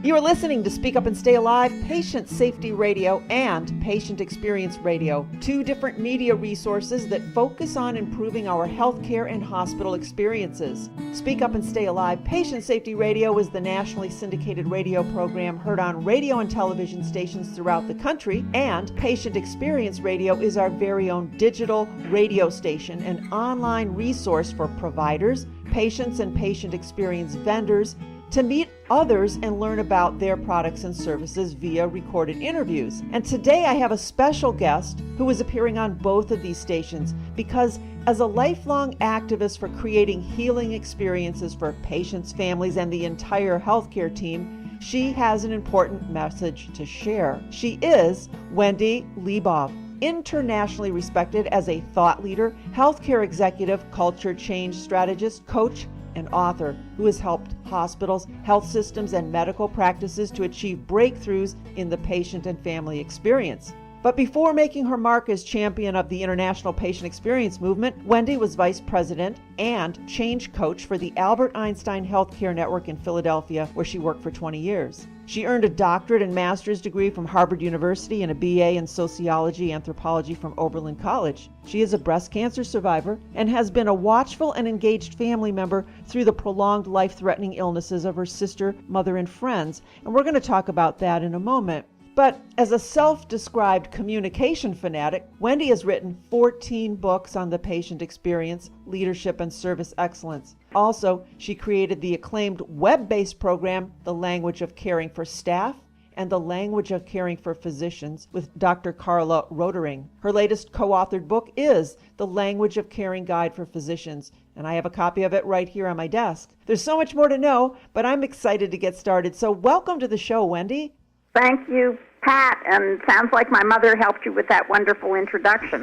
You are listening to Speak Up and Stay Alive, Patient Safety Radio, and Patient Experience Radio, two different media resources that focus on improving our healthcare and hospital experiences. Speak Up and Stay Alive, Patient Safety Radio is the nationally syndicated radio program heard on radio and television stations throughout the country, and Patient Experience Radio is our very own digital radio station, an online resource for providers, patients, and patient experience vendors to meet others and learn about their products and services via recorded interviews. And today I have a special guest who is appearing on both of these stations because as a lifelong activist for creating healing experiences for patients, families, and the entire healthcare team, she has an important message to share. She is Wendy Leebov, internationally respected as a thought leader, healthcare executive, culture change strategist, coach, and author who has helped hospitals, health systems, and medical practices to achieve breakthroughs in the patient and family experience. But before making her mark as champion of the International Patient Experience Movement, Wendy was vice president and change coach for the Albert Einstein Healthcare Network in Philadelphia, where she worked for 20 years. She earned a doctorate and master's degree from Harvard University and a BA in sociology anthropology from Oberlin College. She is a breast cancer survivor and has been a watchful and engaged family member through the prolonged life-threatening illnesses of her sister, mother, and friends. And we're going to talk about that in a moment. But as a self-described communication fanatic, Wendy has written 14 books on the patient experience, leadership, and service excellence. Also, she created the acclaimed web-based program, The Language of Caring for Staff, and The Language of Caring for Physicians with Dr. Carla Rotering. Her latest co-authored book is The Language of Caring Guide for Physicians, and I have a copy of it right here on my desk. There's so much more to know, but I'm excited to get started. So welcome to the show, Wendy. Thank you, Pat, and sounds like my mother helped you with that wonderful introduction.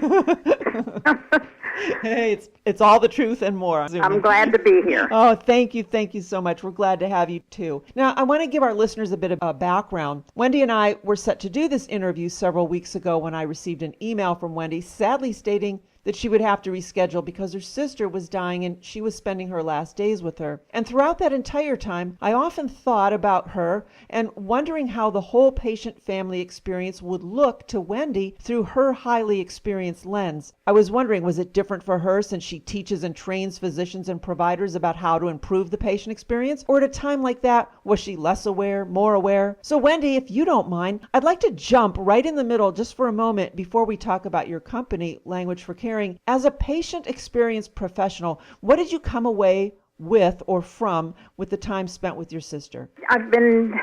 Hey, it's all the truth and more. I'm glad to be here. Oh, thank you so much. We're glad to have you too. Now, I want to give our listeners a bit of a background. Wendy and I were set to do this interview several weeks ago when I received an email from Wendy, sadly stating that she would have to reschedule because her sister was dying and she was spending her last days with her. And throughout that entire time, I often thought about her and wondering how the whole patient-family experience would look to Wendy through her highly experienced lens. I was wondering, was it different for her since she teaches and trains physicians and providers about how to improve the patient experience? Or at a time like that, was she less aware, more aware? So Wendy, if you don't mind, I'd like to jump right in the middle just for a moment before we talk about your company, Language for Caring. As a patient experience professional, what did you come away with or from with the time spent with your sister? I've been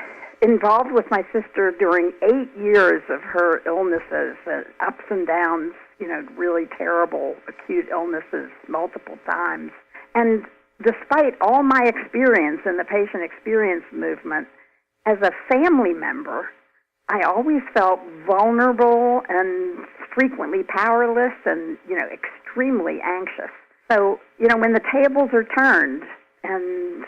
involved with my sister during 8 years of her illnesses, ups and downs, really terrible acute illnesses multiple times. And despite all my experience in the patient experience movement, as a family member, I always felt vulnerable and frequently powerless and, extremely anxious. So, when the tables are turned and,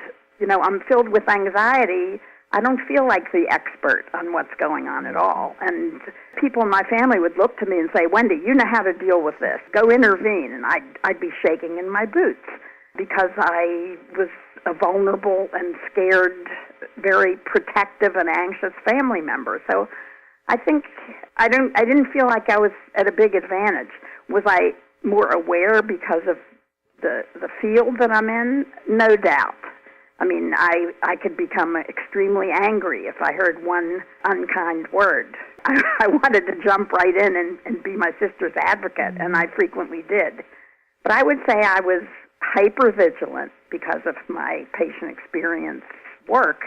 I'm filled with anxiety, I don't feel like the expert on what's going on at all. And people in my family would look to me and say, Wendy, you know how to deal with this. Go intervene. And I'd be shaking in my boots because I was a vulnerable and scared, very protective and anxious family member. So I think I didn't feel like I was at a big advantage. Was I more aware because of the field that I'm in? No doubt. I mean, I could become extremely angry if I heard one unkind word. I wanted to jump right in and be my sister's advocate, and I frequently did. But I would say I was hypervigilant because of my patient experience work.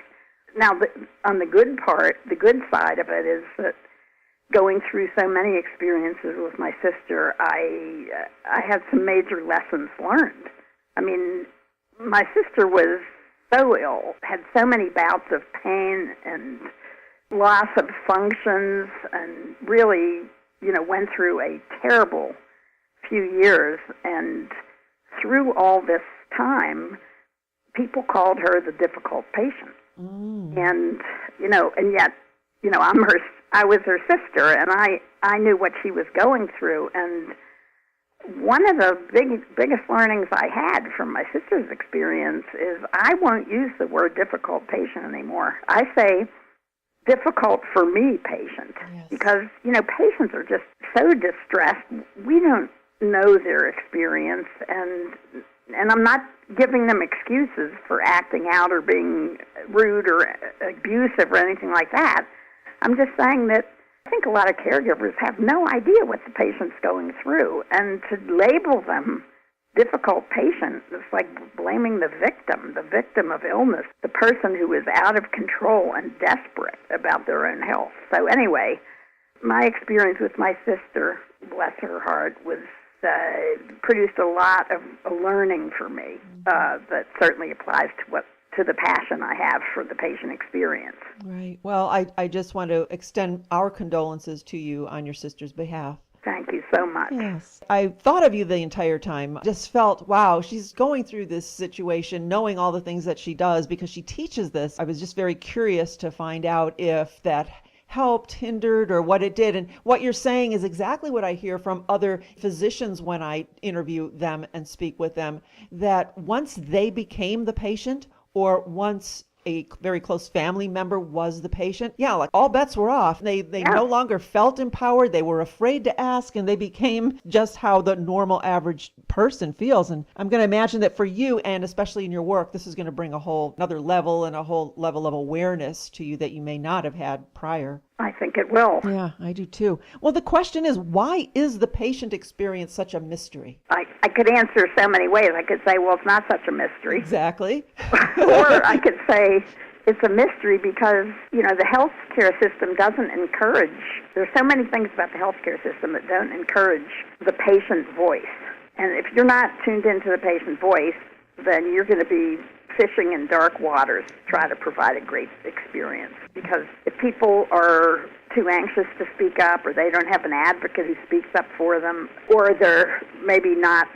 Now, on the good side of it is that going through so many experiences with my sister, I had some major lessons learned. I mean, my sister was so ill, had so many bouts of pain and loss of functions, and really, went through a terrible few years. And through all this time, people called her the difficult patient. And, and yet, I was her sister, and I knew what she was going through. And one of the biggest learnings I had from my sister's experience is I won't use the word difficult patient anymore. I say difficult for me patient, Yes. because, patients are just so distressed. We don't know their experience, and I'm not giving them excuses for acting out or being rude or abusive or anything like that. I'm just saying that I think a lot of caregivers have no idea what the patient's going through, and to label them difficult patient, it's like blaming the victim of illness, the person who is out of control and desperate about their own health. So anyway, my experience with my sister, bless her heart, was produced a lot of learning for me that certainly applies to the passion I have for the patient experience. Right. Well, I just want to extend our condolences to you on your sister's behalf. Thank you so much. Yes. I thought of you the entire time. Just felt, wow, she's going through this situation, knowing all the things that she does because she teaches this. I was just very curious to find out if that helped, hindered, or what it did. And what you're saying is exactly what I hear from other physicians when I interview them and speak with them, that once they became the patient, or once a very close family member was the patient, like all bets were off. They no longer felt empowered. They were afraid to ask, and they became just how the normal average person feels. And I'm going to imagine that for you, and especially in your work, this is going to bring a whole another level and a whole level of awareness to you that you may not have had prior. I think it will. Yeah, I do too. Well, the question is, why is the patient experience such a mystery? I could answer so many ways. I could say, well, it's not such a mystery. Exactly. Or I could say it's a mystery because, the healthcare system doesn't encourage. There's so many things about the healthcare system that don't encourage the patient's voice. And if you're not tuned into the patient's voice, then you're going to be fishing in dark waters to try to provide a great experience. Because if people are too anxious to speak up, or they don't have an advocate who speaks up for them, or they're maybe not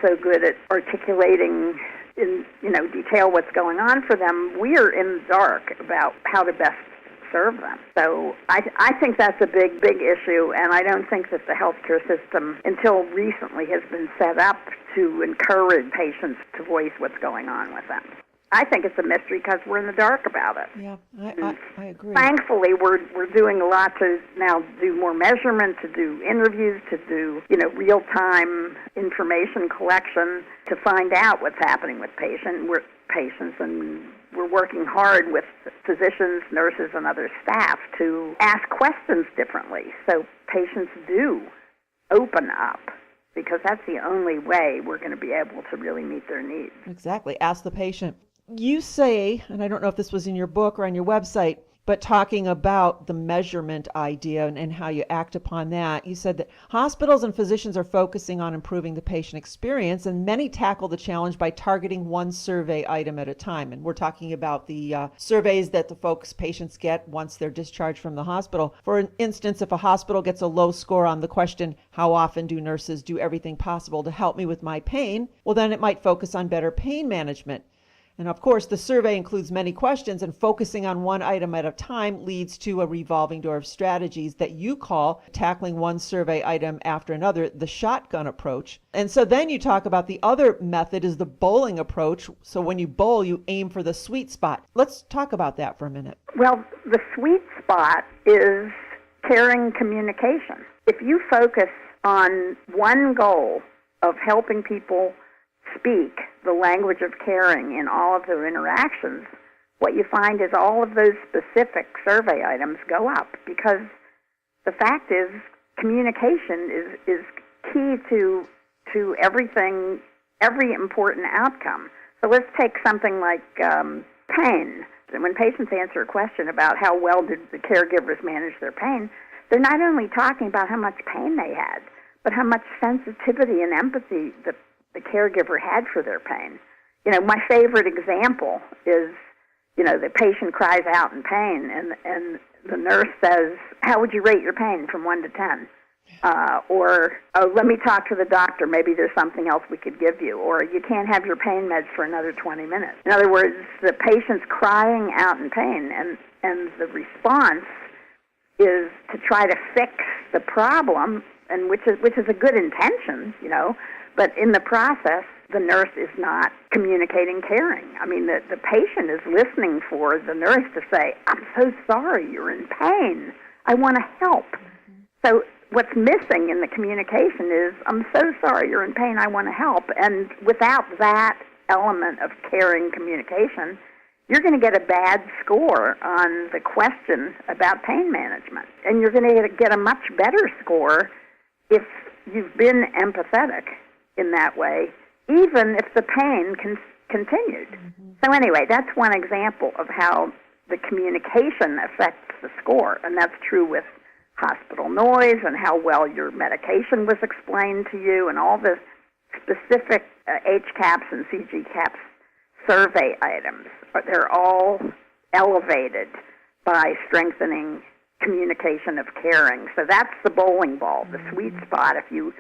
so good at articulating in detail what's going on for them, we're in the dark about how to best serve them. So I think that's a big issue, and I don't think that the healthcare system until recently has been set up to encourage patients to voice what's going on with them. I think it's a mystery because we're in the dark about it. Yeah, I agree. Thankfully, we're doing a lot to now do more measurement, to do interviews, to do real-time information collection to find out what's happening with patients, and we're working hard with physicians, nurses, and other staff to ask questions differently so patients do open up, because that's the only way we're going to be able to really meet their needs. Exactly. Ask the patient. You say, and I don't know if this was in your book or on your website, but talking about the measurement idea and how you act upon that, you said that hospitals and physicians are focusing on improving the patient experience, and many tackle the challenge by targeting one survey item at a time. And we're talking about the surveys that the patients get once they're discharged from the hospital. For instance, if a hospital gets a low score on the question, how often do nurses do everything possible to help me with my pain? Well, then it might focus on better pain management. And of course, the survey includes many questions, and focusing on one item at a time leads to a revolving door of strategies that you call tackling one survey item after another, the shotgun approach. And so then you talk about the other method is the bowling approach. So when you bowl, you aim for the sweet spot. Let's talk about that for a minute. Well, the sweet spot is caring communication. If you focus on one goal of helping people speak the language of caring in all of their interactions, what you find is all of those specific survey items go up, because the fact is communication is key to everything, every important outcome. So let's take something like pain. When patients answer a question about how well did the caregivers manage their pain, they're not only talking about how much pain they had, but how much sensitivity and empathy the caregiver had for their pain. My favorite example is, the patient cries out in pain, and the nurse says, how would you rate your pain from 1 to 10? Or, let me talk to the doctor, maybe there's something else we could give you. Or, you can't have your pain meds for another 20 minutes. In other words, the patient's crying out in pain, and the response is to try to fix the problem, and which is a good intention, but in the process, the nurse is not communicating caring. I mean, the patient is listening for the nurse to say, I'm so sorry, you're in pain. I want to help. So what's missing in the communication is, I'm so sorry, you're in pain, I want to help. And without that element of caring communication, you're going to get a bad score on the question about pain management. And you're going to get a much better score if you've been empathetic in that way, even if the pain continued. So anyway, that's one example of how the communication affects the score, and that's true with hospital noise and how well your medication was explained to you and all the specific HCAHPS and CGCAHPS survey items. They're all elevated by strengthening communication of caring. So that's the bowling ball, the sweet spot. If you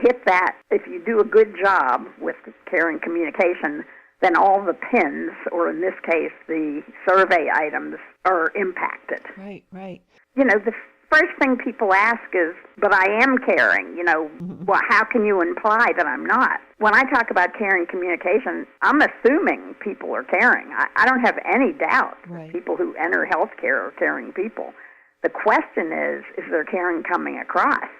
hit that, if you do a good job with caring communication, then all the pins, or in this case, the survey items, are impacted. Right, right. You know, the first thing people ask is, but I am caring, you know, well, how can you imply that I'm not? When I talk about caring communication, I'm assuming people are caring. I don't have any doubt that people who enter healthcare are caring people. The question is their caring coming across?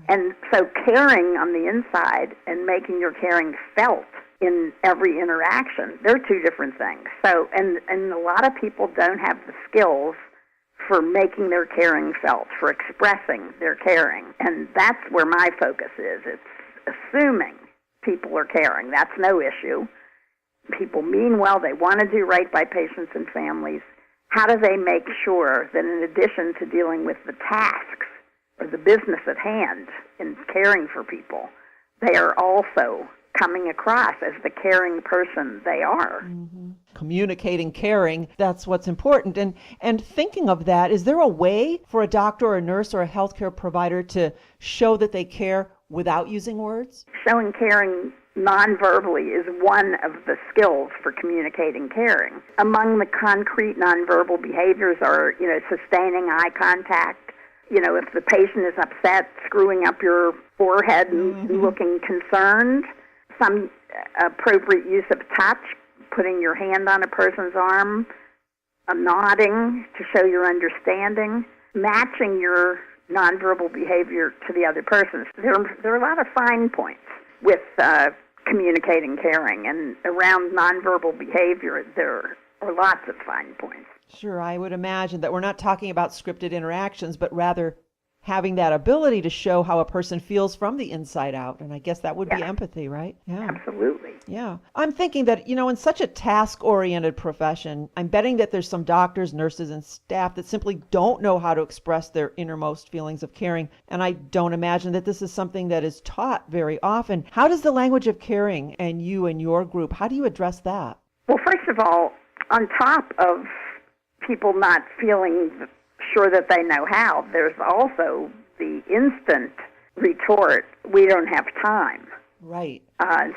And so caring on the inside and making your caring felt in every interaction, they're two different things. So, and a lot of people don't have the skills for making their caring felt, for expressing their caring. And that's where my focus is. It's assuming people are caring. That's no issue. People mean well. They want to do right by patients and families. How do they make sure that in addition to dealing with the tasks or the business at hand in caring for people, they are also coming across as the caring person they are? Communicating caring, that's what's important. And thinking of that, is there a way for a doctor or a nurse or a healthcare provider to show that they care without using words? Showing caring non-verbally is one of the skills for communicating caring. Among the concrete nonverbal behaviors are, you know, sustaining eye contact. You know, if the patient is upset, screwing up your forehead and looking concerned. Some appropriate use of touch, putting your hand on a person's arm, nodding to show your understanding, matching your nonverbal behavior to the other person's. There are a lot of fine points with communicating caring, and around nonverbal behavior there are lots of fine points. Sure, I would imagine that we're not talking about scripted interactions, but rather having that ability to show how a person feels from the inside out. And I guess that would be empathy, right? Yeah. Absolutely. Yeah. I'm thinking that, you know, in such a task-oriented profession, I'm betting that there's some doctors, nurses, and staff that simply don't know how to express their innermost feelings of caring. And I don't imagine that this is something that is taught very often. How does the language of caring and you and your group, how do you address that? Well, first of all, on top of people not feeling sure that they know how, there's also the instant retort, we don't have time. Right.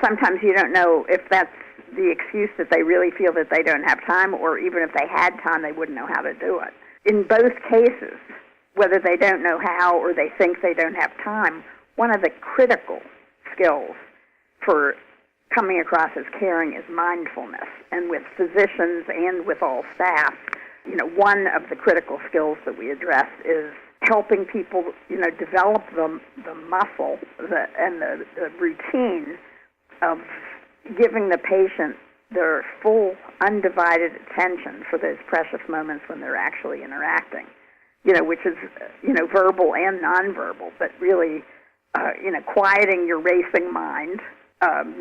Sometimes you don't know if that's the excuse that they really feel that they don't have time, or even if they had time, they wouldn't know how to do it. In both cases, whether they don't know how or they think they don't have time, one of the critical skills for coming across as caring is mindfulness. And with physicians and with all staff, you know, one of the critical skills that we address is helping people, you know, develop the muscle and the routine of giving the patient their full, undivided attention for those precious moments when they're actually interacting, you know, which is, you know, verbal and nonverbal, but really, you know, quieting your racing mind,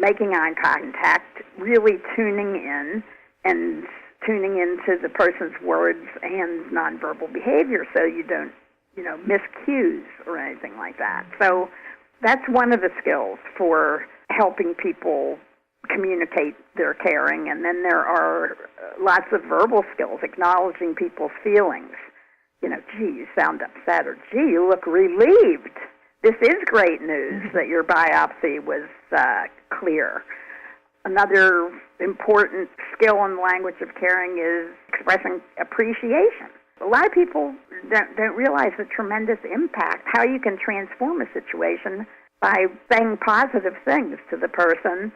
making eye contact, really tuning in and tuning into the person's words and nonverbal behavior so you don't, you know, miss cues or anything like that. So that's one of the skills for helping people communicate their caring. And then there are lots of verbal skills, acknowledging people's feelings. You know, gee, you sound upset, or gee, you look relieved. This is great news that your biopsy was clear. Another important skill in the language of caring is expressing appreciation. A lot of people don't realize the tremendous impact, how you can transform a situation by saying positive things to the person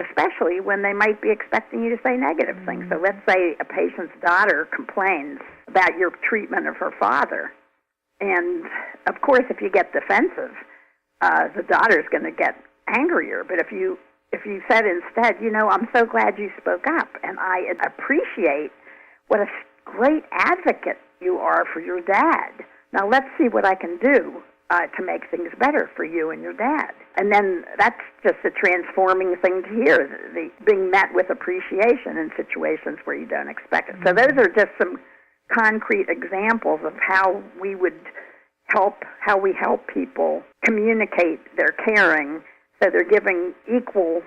especially when they might be expecting you to say negative things. So let's say a patient's daughter complains about your treatment of her father. And, of course, if you get defensive, the daughter's going to get angrier. But if you said instead, I'm so glad you spoke up, and I appreciate what a great advocate you are for your dad. Now let's see what I can do to make things better for you and your dad. And then that's just a transforming thing to hear, being met with appreciation in situations where you don't expect it. So those are just some concrete examples of how we help people communicate their caring, so they're giving equal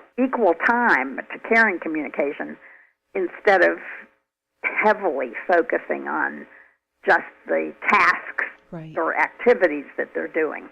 time to caring communication instead of heavily focusing on just the tasks or activities that they're doing.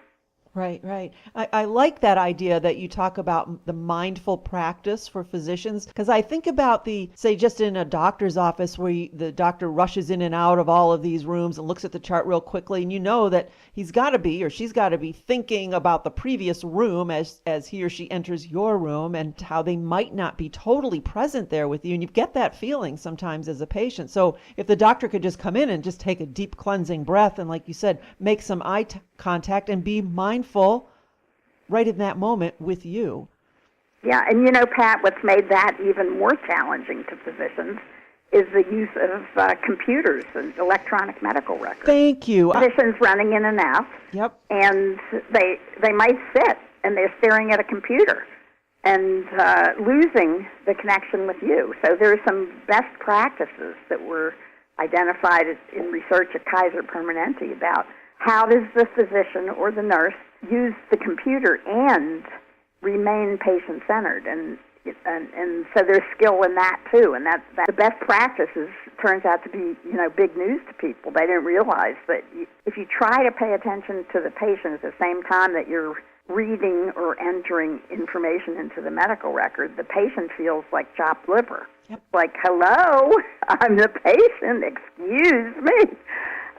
Right. I like that idea that you talk about the mindful practice for physicians, because I think about say just in a doctor's office where the doctor rushes in and out of all of these rooms and looks at the chart real quickly, and you know that he's got to be or she's got to be thinking about the previous room as he or she enters your room, and how they might not be totally present there with you. And you get that feeling sometimes as a patient. So if the doctor could just come in and just take a deep cleansing breath and, like you said, make some eye contact and be mindful right in that moment with you. Yeah, and Pat, what's made that even more challenging to physicians is the use of computers and electronic medical records. Thank you. Physicians running in and out. Yep. And they might sit and they're staring at a computer and losing the connection with you. So there's some best practices that were identified in research at Kaiser Permanente about how does the physician or the nurse use the computer and remain patient-centered, and so there's skill in that too. And that the best practices turns out to be big news to people. They don't realize that if you try to pay attention to the patient at the same time that you're reading or entering information into the medical record, the patient feels like chopped liver. Yep. Like, hello, I'm the patient. Excuse me.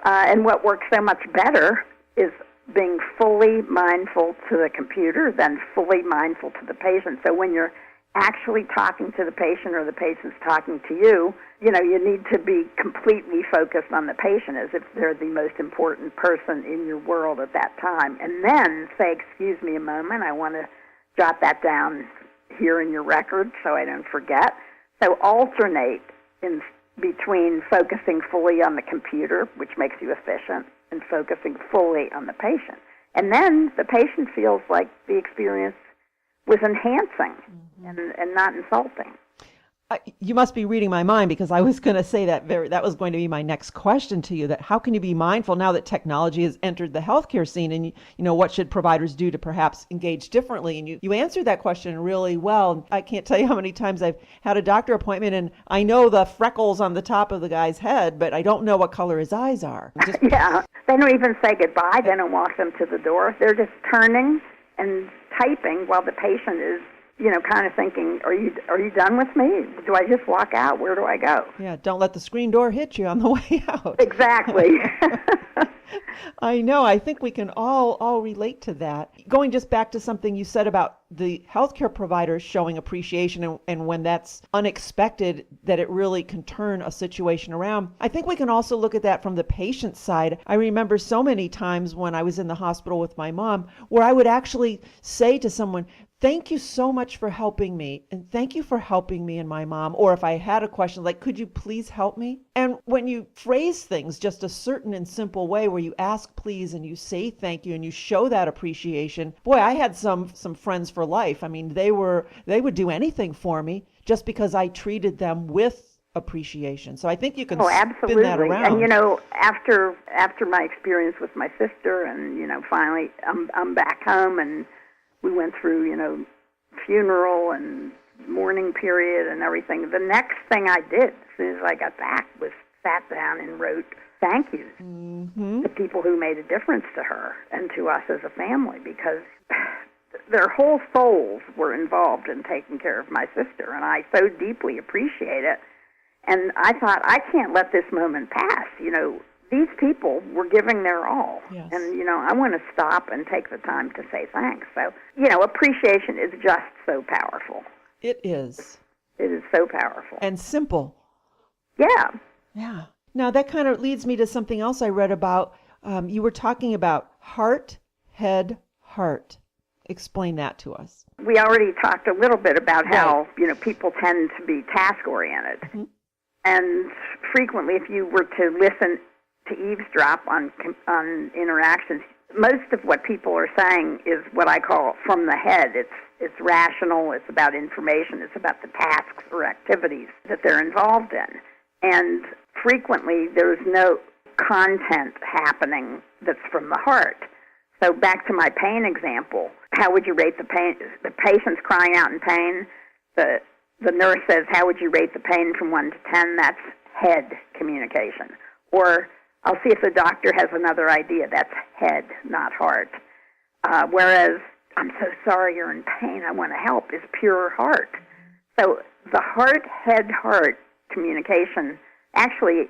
And what works so much better is being fully mindful to the computer than fully mindful to the patient. So when you're actually talking to the patient or the patient's talking to you, you need to be completely focused on the patient as if they're the most important person in your world at that time. And then say, excuse me a moment, I want to jot that down here in your record so I don't forget. So alternate in between focusing fully on the computer, which makes you efficient, and focusing fully on the patient. And then the patient feels like the experience was enhancing and not insulting. You must be reading my mind, because I was going to say that was going to be my next question to you, that how can you be mindful now that technology has entered the healthcare scene, and what should providers do to perhaps engage differently? And you answered that question really well. I can't tell you how many times I've had a doctor appointment and I know the freckles on the top of the guy's head, but I don't know what color his eyes are. Yeah, they don't even say goodbye. They don't walk them to the door. They're just turning and typing while the patient is kind of thinking, are you done with me? Do I just walk out? Where do I go? Yeah, don't let the screen door hit you on the way out. Exactly. I know. I think we can all relate to that. Going just back to something you said about the healthcare providers showing appreciation and when that's unexpected, that it really can turn a situation around. I think we can also look at that from the patient side. I remember so many times when I was in the hospital with my mom where I would actually say to someone, thank you so much for helping me, and thank you for helping me and my mom. Or if I had a question like, could you please help me? And when you phrase things just a certain and simple way where you ask please and you say thank you and you show that appreciation, boy, I had some friends for life. I mean, they would do anything for me just because I treated them with appreciation. So I think you can spin that around. And after my experience with my sister, and finally I'm back home, and we went through, funeral and mourning period and everything. The next thing I did as soon as I got back was sat down and wrote thank yous to people who made a difference to her and to us as a family, because their whole souls were involved in taking care of my sister, and I so deeply appreciate it. And I thought, I can't let this moment pass. These people were giving their all. Yes. And, I want to stop and take the time to say thanks. So, appreciation is just so powerful. It is. It is so powerful. And simple. Yeah. Yeah. Now that kind of leads me to something else I read about. You were talking about heart, head, heart. Explain that to us. We already talked a little bit about how, people tend to be task-oriented. Mm-hmm. And frequently, if you were to listen to eavesdrop on interactions, most of what people are saying is what I call from the head. It's rational, it's about information, it's about the tasks or activities that they're involved in. And frequently, there's no content happening that's from the heart. So back to my pain example, how would you rate the pain? The patient's crying out in pain. The nurse says, how would you rate the pain from 1 to 10? That's head communication. Or I'll see if the doctor has another idea. That's head, not heart. Whereas, I'm so sorry you're in pain, I want to help, is pure heart. So the heart, head, heart communication, actually,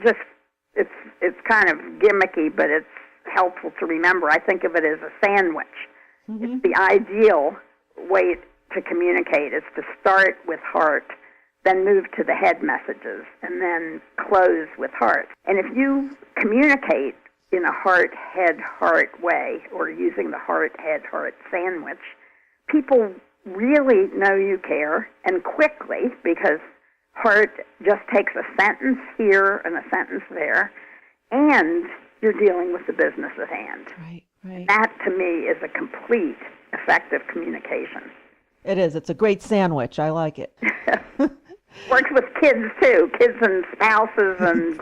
it's kind of gimmicky, but it's helpful to remember. I think of it as a sandwich. Mm-hmm. It's the ideal way to communicate. It's to start with heart, then move to the head messages, and then close with heart. And if you communicate in a heart, head, heart way, or using the heart, head, heart sandwich, people really know you care, and quickly, because heart just takes a sentence here and a sentence there, and you're dealing with the business at hand. Right, right. That, to me, is a complete, effective communication. It is. It's a great sandwich. I like it. Works with kids, too. Kids and spouses and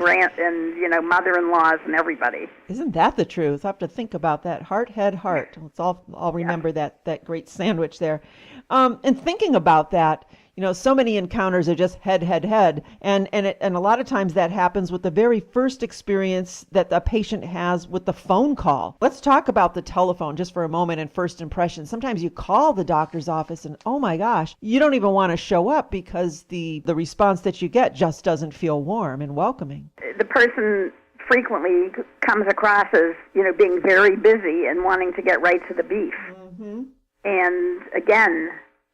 mother-in-laws and everybody. Isn't that the truth? I have to think about that. Heart, head, heart. I'll remember that great sandwich there. And thinking about that, so many encounters are just head, head, head. And a lot of times that happens with the very first experience that the patient has with the phone call. Let's talk about the telephone just for a moment and first impressions. Sometimes you call the doctor's office and, oh my gosh, you don't even want to show up because the response that you get just doesn't feel warm and welcoming. The person frequently comes across as, being very busy and wanting to get right to the beef. Mm-hmm. And again,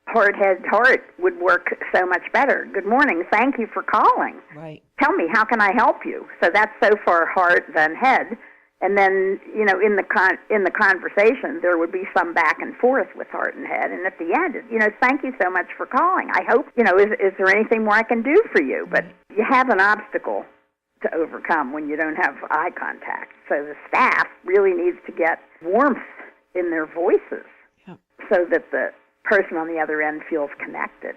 heart, head, heart would work so much better. Good morning. Thank you for calling. Right. Tell me, how can I help you? So that's so far heart, then head. And then, in the conversation, there would be some back and forth with heart and head. And at the end, thank you so much for calling. I hope, is there anything more I can do for you? But you have an obstacle to overcome when you don't have eye contact. So the staff really needs to get warmth in their voices so that the person on the other end feels connected.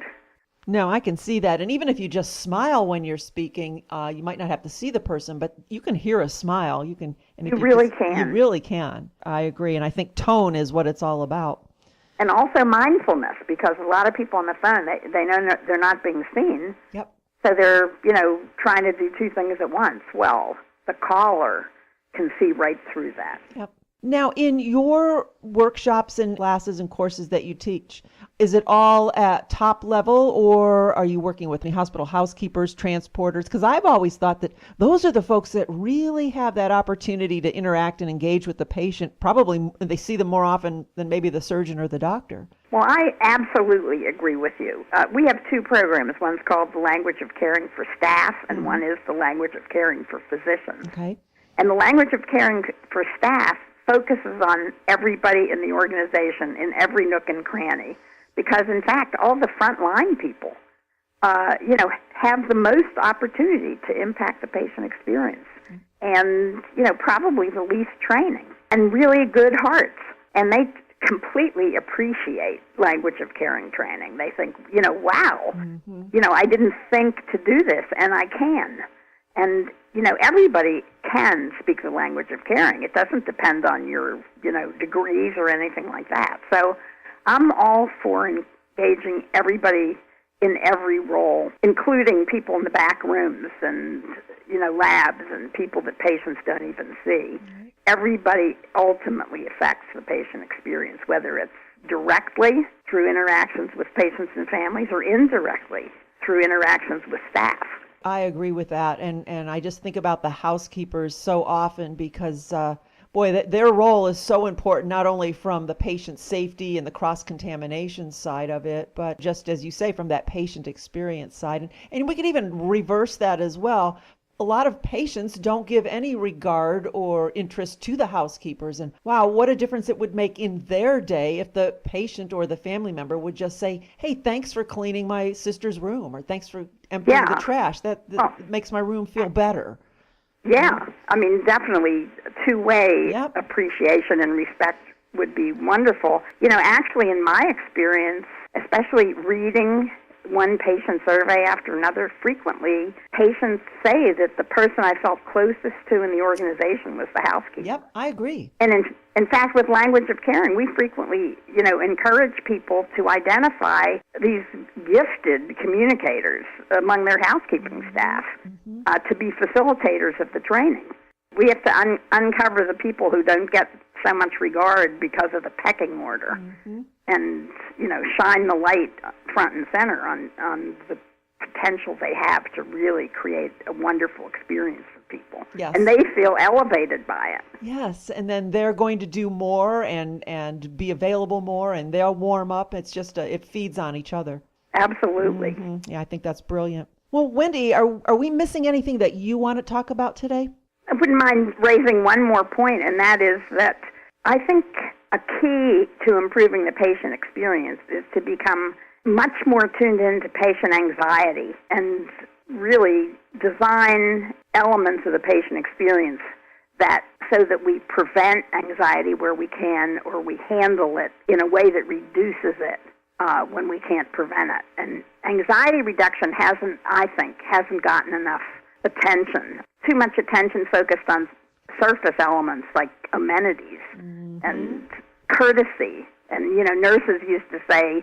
No, I can see that. And even if you just smile when you're speaking, you might not have to see the person, but you can hear a smile. You can. And you really can. You really can. I agree. And I think tone is what it's all about. And also mindfulness, because a lot of people on the phone, they know they're not being seen. Yep. So they're, trying to do two things at once. Well, the caller can see right through that. Yep. Now, in your workshops and classes and courses that you teach, is it all at top level, or are you working with hospital housekeepers, transporters? Because I've always thought that those are the folks that really have that opportunity to interact and engage with the patient. Probably they see them more often than maybe the surgeon or the doctor. Well, I absolutely agree with you. We have two programs. One's called the Language of Caring for Staff, and one is the Language of Caring for Physicians. Okay. And the Language of Caring for Staff focuses on everybody in the organization in every nook and cranny, because in fact all the frontline people have the most opportunity to impact the patient experience, and probably the least training and really good hearts, and they completely appreciate language of caring training. They think, wow, I didn't think to do this, and I can. And, everybody can speak the language of caring. It doesn't depend on your, degrees or anything like that. So I'm all for engaging everybody in every role, including people in the back rooms and, labs and people that patients don't even see. Right. Everybody ultimately affects the patient experience, whether it's directly through interactions with patients and families or indirectly through interactions with staff. I agree with that. And I just think about the housekeepers so often because boy, their role is so important, not only from the patient safety and the cross-contamination side of it, but just as you say, from that patient experience side. And we could even reverse that as well. A lot of patients don't give any regard or interest to the housekeepers. And wow, what a difference it would make in their day if the patient or the family member would just say, hey, thanks for cleaning my sister's room, or thanks for emptying the trash. That makes my room feel better. Yeah, I mean, definitely two-way appreciation and respect would be wonderful. Actually, in my experience, especially reading one patient survey after another, frequently patients say that the person I felt closest to in the organization was the housekeeper. Yep, I agree. And in fact, with language of caring, we frequently, encourage people to identify these gifted communicators among their housekeeping staff to be facilitators of the training. We have to uncover the people who don't get so much regard because of the pecking order, and shine the light front and center on the potential they have to really create a wonderful experience for people. Yes. And they feel elevated by it. Yes, and then they're going to do more and be available more, and they'll warm up. It's just it feeds on each other. Absolutely. Yeah, I think that's brilliant. Well, Wendy, are we missing anything that you want to talk about today? I wouldn't mind raising one more point, and that is that I think a key to improving the patient experience is to become much more tuned into patient anxiety and really design elements of the patient experience so that we prevent anxiety where we can, or we handle it in a way that reduces it when we can't prevent it. And anxiety reduction hasn't gotten enough attention. Too much attention focused on surface elements like amenities and courtesy. And, nurses used to say,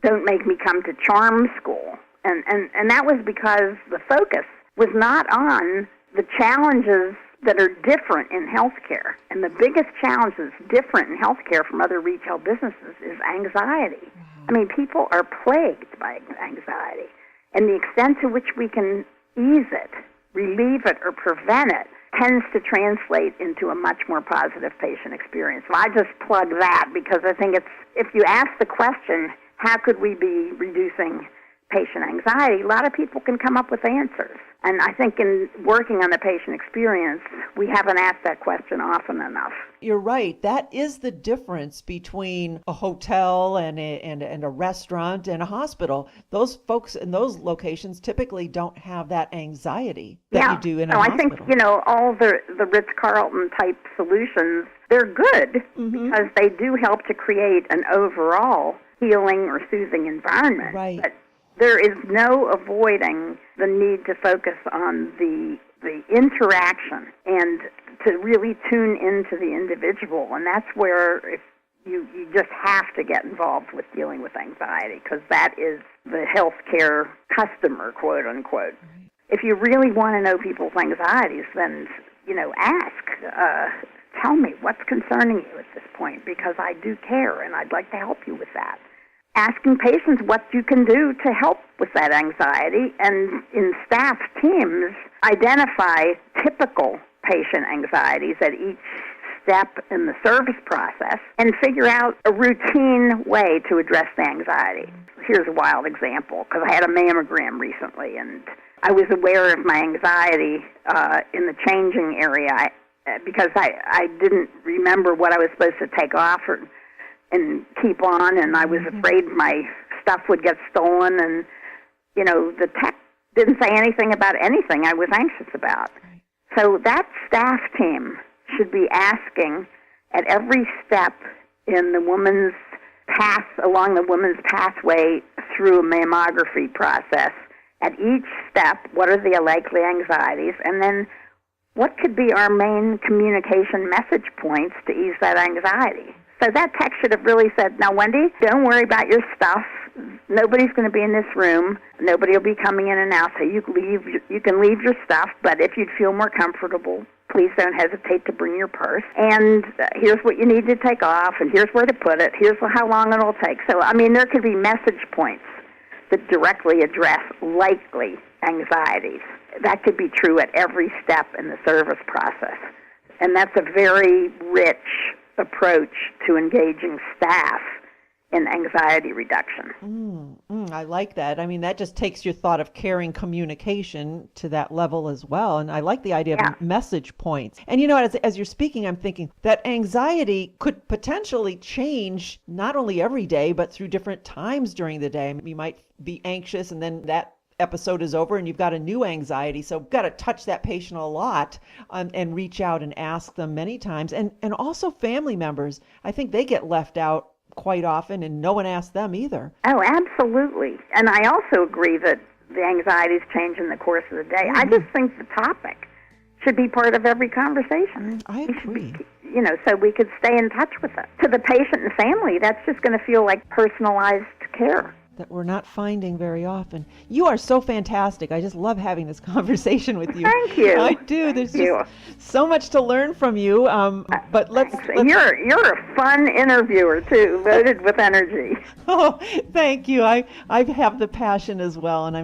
don't make me come to charm school. And that was because the focus was not on the challenges that are different in healthcare. And the biggest challenge that's different in healthcare from other retail businesses is anxiety. I mean, people are plagued by anxiety. And the extent to which we can ease it, relieve it, or prevent it tends to translate into a much more positive patient experience. So I just plug that because I think if you ask the question, how could we be reducing patient anxiety, a lot of people can come up with answers. And I think in working on the patient experience, we haven't asked that question often enough. You're right. That is the difference between a hotel and a restaurant and a hospital. Those folks in those locations typically don't have that anxiety that you do in a hospital. I think, all the Ritz-Carlton type solutions, they're good because they do help to create an overall healing or soothing environment. Right. But there is no avoiding the need to focus on the interaction and to really tune into the individual. And that's where you just have to get involved with dealing with anxiety, because that is the healthcare customer, quote unquote. Right. If you really want to know people's anxieties, then, ask, tell me what's concerning you at this point, because I do care and I'd like to help you with that. Asking patients what you can do to help with that anxiety, and in staff teams, identify typical patient anxieties at each step in the service process and figure out a routine way to address the anxiety. Here's a wild example, because I had a mammogram recently, and I was aware of my anxiety in the changing area because I didn't remember what I was supposed to take off and keep on, and I was afraid my stuff would get stolen, and, the tech didn't say anything about anything I was anxious about. So that staff team should be asking at every step in the woman's path, along the woman's pathway through a mammography process, at each step, what are the likely anxieties, and then what could be our main communication message points to ease that anxiety. So that text should have really said, now, Wendy, don't worry about your stuff. Nobody's going to be in this room. Nobody will be coming in and out, so you can leave your stuff, but if you'd feel more comfortable, please don't hesitate to bring your purse. And here's what you need to take off, and here's where to put it. Here's how long it'll take. So, there could be message points that directly address likely anxieties. That could be true at every step in the service process. And that's a very rich approach to engaging staff in anxiety reduction. I like that. I mean, that just takes your thought of caring communication to that level as well. And I like the idea of message points. And you know, as you're speaking, I'm thinking that anxiety could potentially change not only every day, but through different times during the day. You might be anxious and then that episode is over and you've got a new anxiety. So got to touch that patient a lot and reach out and ask them many times. And also family members, I think they get left out quite often, and no one asks them either. Oh, absolutely. And I also agree that the anxieties change in the course of the day. I just think the topic should be part of every conversation. I agree. So we could stay in touch with it. To the patient and family, that's just going to feel like personalized care that we're not finding very often. You are so fantastic. I just love having this conversation with you. Thank you. I do. There's just so much to learn from you. But let's You're a fun interviewer too, loaded with energy. Oh, thank you. I have the passion as well, and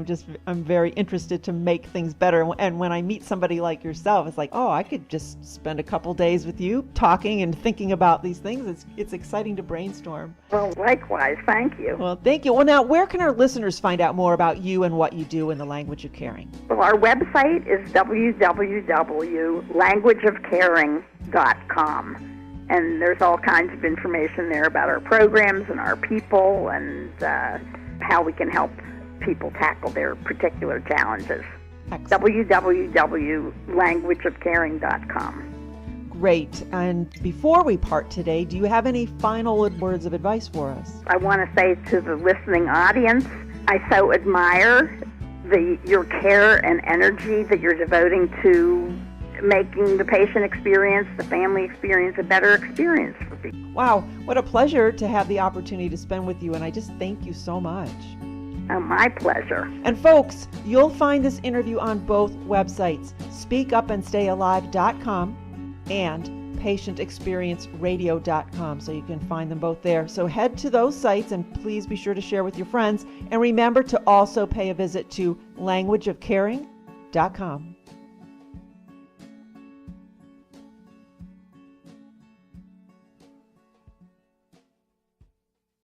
I'm very interested to make things better. And when I meet somebody like yourself, it's like, oh, I could just spend a couple days with you talking and thinking about these things. It's exciting to brainstorm. Well, likewise. Thank you. Well, thank you. Well, now, where can our listeners find out more about you and what you do in the Language of Caring? Well, our website is www.languageofcaring.com. And there's all kinds of information there about our programs and our people and how we can help people tackle their particular challenges. www.languageofcaring.com. Great. And before we part today, do you have any final words of advice for us? I want to say to the listening audience, I so admire your care and energy that you're devoting to making the patient experience, the family experience, a better experience for people. Wow, what a pleasure to have the opportunity to spend with you, and I just thank you so much. Oh, my pleasure. And folks, you'll find this interview on both websites, speakupandstayalive.com and patientexperienceradio.com, so you can find them both there. So head to those sites and please be sure to share with your friends. And remember to also pay a visit to languageofcaring.com.